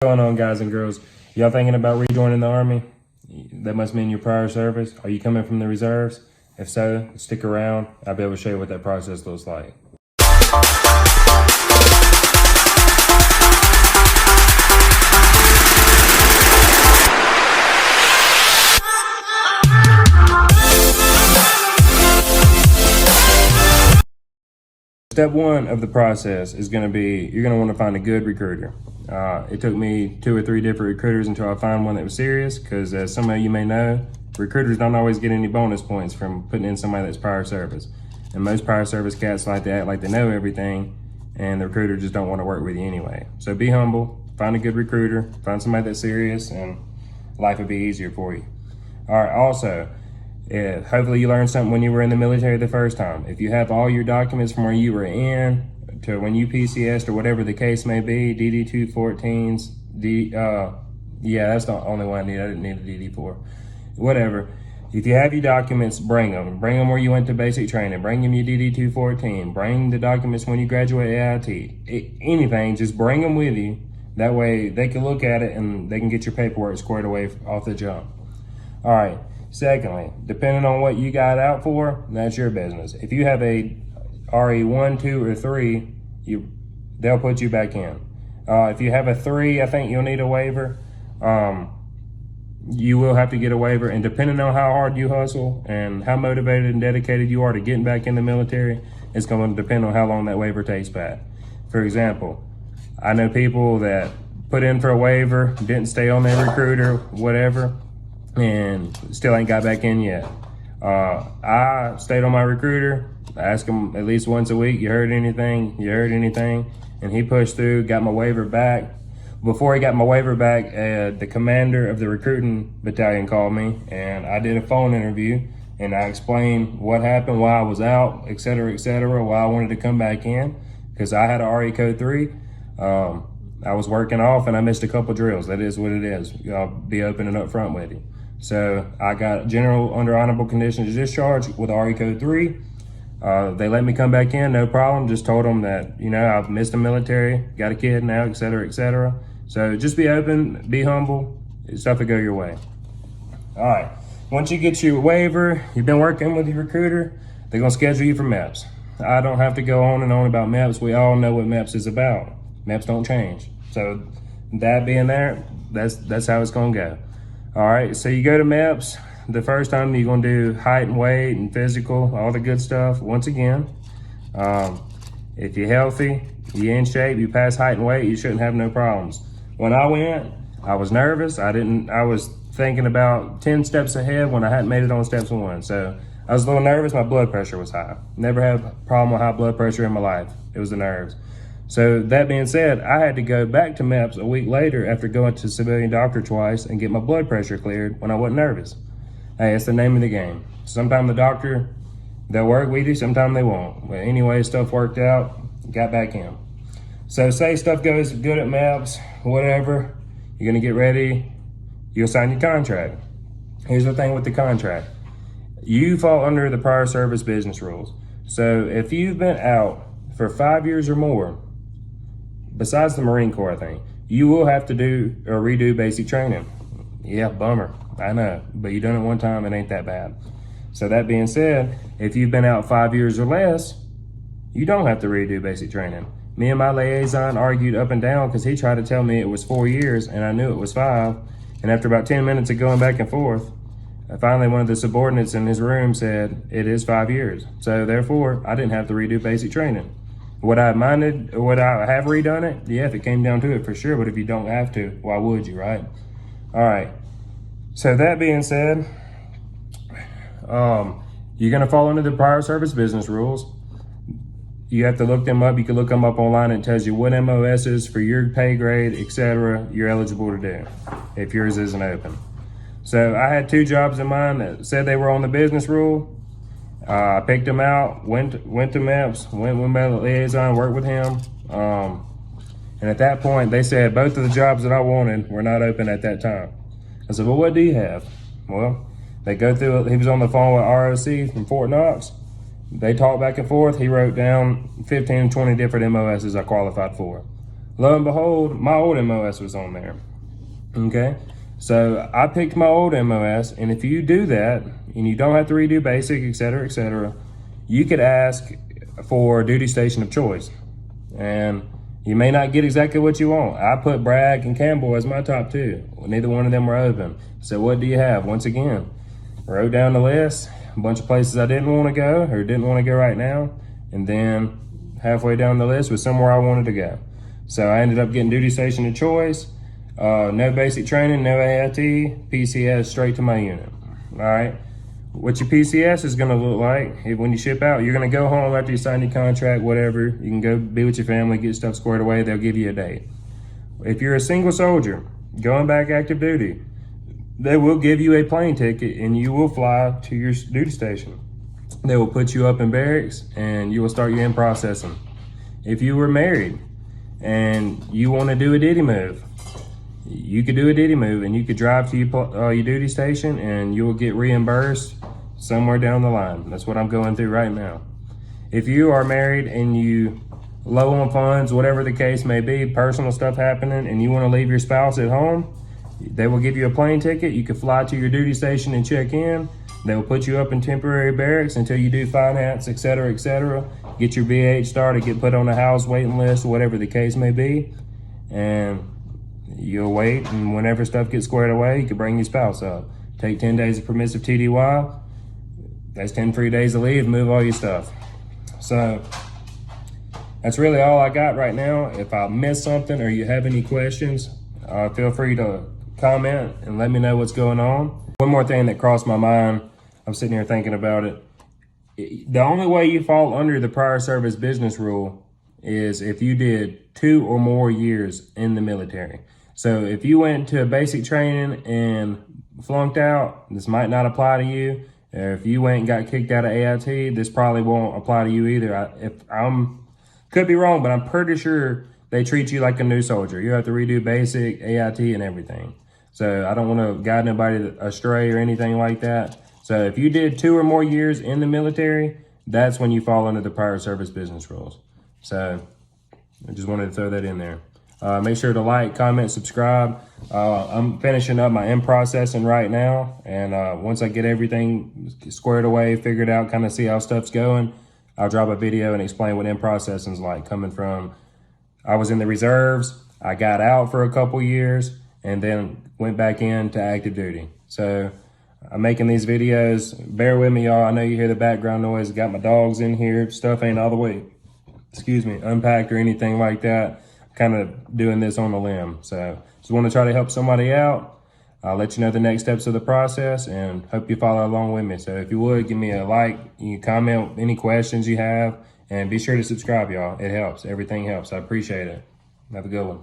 What's going on, guys and girls? Y'all thinking about rejoining the Army? That must mean your prior service. Are you coming from the reserves? If so, stick around. I'll be able to show you what that process looks like. Step one of the process is going to be, you're going to want to find a good recruiter. It took me 2 or 3 different recruiters until I found one that was serious, because as some of you may know, recruiters don't always get any bonus points from putting in somebody that's prior service. And most prior service cats like to act like they know everything, and the recruiter just don't want to work with you anyway. So be humble, find a good recruiter, find somebody that's serious, and life will be easier for you. All right, also, hopefully you learned something when you were in the military the first time. If you have all your documents from where you were in to when you PCS'd or whatever the case may be, DD-214s, yeah, that's the only one I need. I didn't need a DD-4. Whatever. If you have your documents, bring them. Bring them where you went to basic training. Bring them your DD-214. Bring the documents when you graduate AIT. Anything, just bring them with you. That way they can look at it and they can get your paperwork squared away off the jump. All right. Secondly, depending on what you got out for, that's your business. If you have a RE1, 2, or 3, they'll put you back in. If you have a 3, I think you'll need a waiver. You will have to get a waiver, and depending on how hard you hustle and how motivated and dedicated you are to getting back in the military, it's going to depend on how long that waiver takes back. For example, I know people that put in for a waiver, didn't stay on their recruiter, whatever, and still ain't got back in yet. I stayed on my recruiter. I asked him at least once a week, you heard anything? You heard anything? And he pushed through, got my waiver back. Before he got my waiver back, the commander of the recruiting battalion called me, and I did a phone interview, and I explained what happened, why I was out, et cetera, why I wanted to come back in, because I had a RE Code 3. I was working off and I missed a couple drills. That is what it is. I'll be open and upfront with you. So I got general under honorable conditions discharge with RE Code 3. They let me come back in, no problem. Just told them that, I've missed the military, got a kid now, et cetera. So just be open, be humble, stuff will go your way. All right, once you get your waiver, you've been working with your recruiter, they're gonna schedule you for MEPS. I don't have to go on and on about MEPS. We all know what MEPS is about. MEPS don't change. So that being there, that's how it's gonna go. All right, so you go to MEPS. The first time you're gonna do height and weight and physical, all the good stuff. Once again, if you're healthy, you're in shape, you pass height and weight, you shouldn't have no problems. When I went, I was nervous. I was thinking about 10 steps ahead when I hadn't made it on steps 1. So I was a little nervous, my blood pressure was high. Never had a problem with high blood pressure in my life. It was the nerves. So that being said, I had to go back to MEPS a week later after going to civilian doctor twice and get my blood pressure cleared when I wasn't nervous. Hey, it's the name of the game. Sometimes the doctor, they'll work with you, sometimes they won't. But anyway, stuff worked out, got back in. So say stuff goes good at MEPS, whatever, you're gonna get ready, you'll sign your contract. Here's the thing with the contract. You fall under the prior service business rules. So if you've been out for 5 years or more, besides the Marine Corps, I think, you will have to do or redo basic training. Yeah, bummer, I know, but you done it one time, it ain't that bad. So that being said, if you've been out 5 years or less, you don't have to redo basic training. Me and my liaison argued up and down because he tried to tell me it was 4 years and I knew it was 5. And after about 10 minutes of going back and forth, finally one of the subordinates in his room said, it is 5 years. So therefore, I didn't have to redo basic training. Would I minded, or would I have redone it? Yeah, if it came down to it, for sure. But if you don't have to, why would you, right? All right. So that being said, you're gonna fall under the prior service business rules. You have to look them up. You can look them up online. It tells you what MOSs for your pay grade, etc. you're eligible to do if yours isn't open. So I had 2 jobs in mind that said they were on the business rule. I picked them out, went to MEPS, went with my liaison, worked with him. And at that point, they said both of the jobs that I wanted were not open at that time. I said, well, what do you have? Well, they go through it. He was on the phone with ROC from Fort Knox. They talked back and forth. He wrote down 15, 20 different MOSs I qualified for. Lo and behold, my old MOS was on there. Okay, so I picked my old MOS, and if you do that, and you don't have to redo basic, etc., you could ask for duty station of choice. And you may not get exactly what you want. I put Bragg and Campbell as my top two. Neither one of them were open. So what do you have? Once again, wrote down the list, a bunch of places I didn't want to go or didn't want to go right now. And then halfway down the list was somewhere I wanted to go. So I ended up getting duty station of choice. No basic training, no AIT, PCS straight to my unit. All right. What your PCS is going to look like when you ship out, you're going to go home after you sign your contract, whatever. You can go be with your family, get stuff squared away. They'll give you a date. If you're a single soldier going back active duty, they will give you a plane ticket and you will fly to your duty station. They will put you up in barracks and you will start your in processing. If you were married and you want to do a ditty move, you could do a ditty move and you could drive to your duty station and you will get reimbursed somewhere down the line. That's what I'm going through right now. If you are married and you low on funds, whatever the case may be, personal stuff happening, and you want to leave your spouse at home, they will give you a plane ticket. You can fly to your duty station and check in. They will put you up in temporary barracks until you do finance, etc., get your BH started, get put on a house waiting list, whatever the case may be. And you'll wait, and whenever stuff gets squared away, you can bring your spouse up. Take 10 days of permissive TDY. That's 10 free days of leave, move all your stuff. So that's really all I got right now. If I missed something or you have any questions, feel free to comment and let me know what's going on. One more thing that crossed my mind, I'm sitting here thinking about it. The only way you fall under the prior service business rule is if you did 2 or more years in the military. So if you went to basic training and flunked out, this might not apply to you. Or if you went and got kicked out of AIT, this probably won't apply to you either. Could be wrong, but I'm pretty sure they treat you like a new soldier. You have to redo basic, AIT, and everything. So I don't want to guide nobody astray or anything like that. So if you did 2 or more years in the military, that's when you fall under the prior service business rules. So I just wanted to throw that in there. Make sure to like, comment, subscribe. I'm finishing up my in processing right now. And once I get everything squared away, figured out, kind of see how stuff's going, I'll drop a video and explain what in processing is like, coming from, I was in the reserves, I got out for a couple years, and then went back into active duty. So I'm making these videos. Bear with me, y'all. I know you hear the background noise. Got my dogs in here. Stuff ain't all the way, unpacked or anything like that. Kind of doing this on a limb. So just want to try to help somebody out. I'll let you know the next steps of the process and hope you follow along with me. So if you would, give me a like, you can comment any questions you have, and be sure to subscribe, y'all. It helps. Everything helps. I appreciate it. Have a good one.